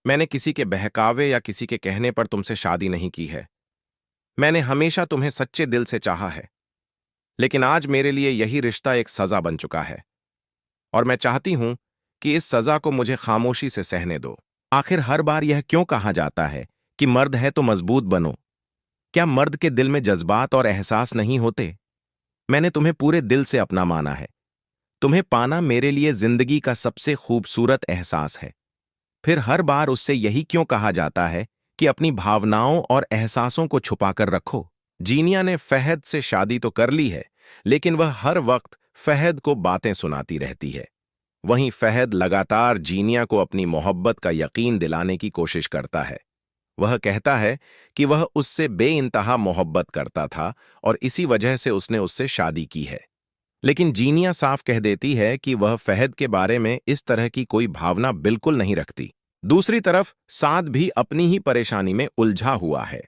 मैंने किसी के बहकावे या किसी के कहने पर तुमसे शादी नहीं की है। मैंने हमेशा तुम्हें सच्चे दिल से चाहा है। लेकिन आज मेरे लिए यही रिश्ता एक सजा बन चुका है और मैं चाहती हूं कि इस सजा को मुझे खामोशी से सहने दो। आखिर हर बार यह क्यों कहा जाता है कि मर्द है तो मजबूत बनो? क्या मर्द के दिल में जज्बात और एहसास नहीं होते? मैंने तुम्हें पूरे दिल से अपना माना है। तुम्हें पाना मेरे लिए जिंदगी का सबसे खूबसूरत एहसास है। फिर हर बार उससे यही क्यों कहा जाता है कि अपनी भावनाओं और एहसासों को छुपाकर रखो? जीनिया ने फहद से शादी तो कर ली है, लेकिन वह हर वक्त फहद को बातें सुनाती रहती है। वहीं फहद लगातार जीनिया को अपनी मोहब्बत का यकीन दिलाने की कोशिश करता है। वह कहता है कि वह उससे बेइंतहा मोहब्बत करता था और इसी वजह से उसने उससे शादी की है। लेकिन जीनिया साफ कह देती है कि वह फहद के बारे में इस तरह की कोई भावना बिल्कुल नहीं रखती। दूसरी तरफ साद भी अपनी ही परेशानी में उलझा हुआ है।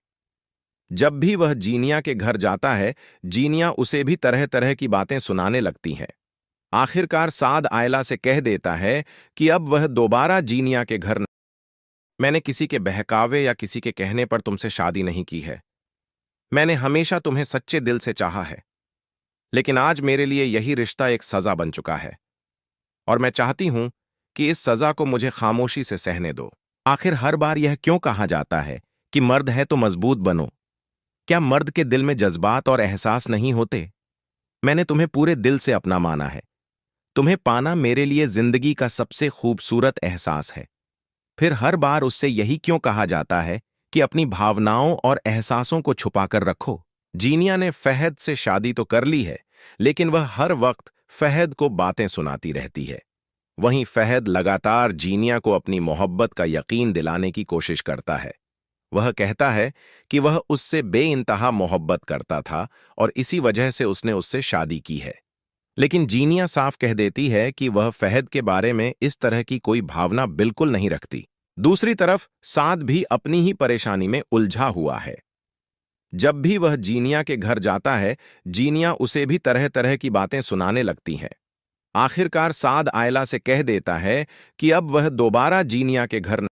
जब भी वह जीनिया के घर जाता है, जीनिया उसे भी तरह तरह की बातें सुनाने लगती हैं। आखिरकार साद आयला से कह देता है कि अब वह दोबारा जीनिया के घर मैंने किसी के बहकावे या किसी के कहने पर तुमसे शादी नहीं की है। मैंने हमेशा तुम्हें सच्चे दिल से चाहा है। लेकिन आज मेरे लिए यही रिश्ता एक सजा बन चुका है और मैं चाहती हूं कि इस सजा को मुझे खामोशी से सहने दो। आखिर हर बार यह क्यों कहा जाता है कि मर्द है तो मजबूत बनो? क्या मर्द के दिल में जज्बात और एहसास नहीं होते? मैंने तुम्हें पूरे दिल से अपना माना है। तुम्हें पाना मेरे लिए जिंदगी का सबसे खूबसूरत एहसास है। फिर हर बार उससे यही क्यों कहा जाता है कि अपनी भावनाओं और एहसासों को छुपाकर रखो? जीनिया ने फहद से शादी तो कर ली है, लेकिन वह हर वक्त फहद को बातें सुनाती रहती है। वहीं फहद लगातार जीनिया को अपनी मोहब्बत का यकीन दिलाने की कोशिश करता है। वह कहता है कि वह उससे बेइंतहा मोहब्बत करता था और इसी वजह से उसने उससे शादी की है। लेकिन जीनिया साफ कह देती है कि वह फहद के बारे में इस तरह की कोई भावना बिल्कुल नहीं रखती। दूसरी तरफ साद भी अपनी ही परेशानी में उलझा हुआ है। जब भी वह जीनिया के घर जाता है, जीनिया उसे भी तरह तरह की बातें सुनाने लगती हैं। आखिरकार साद आयला से कह देता है कि अब वह दोबारा जीनिया के घर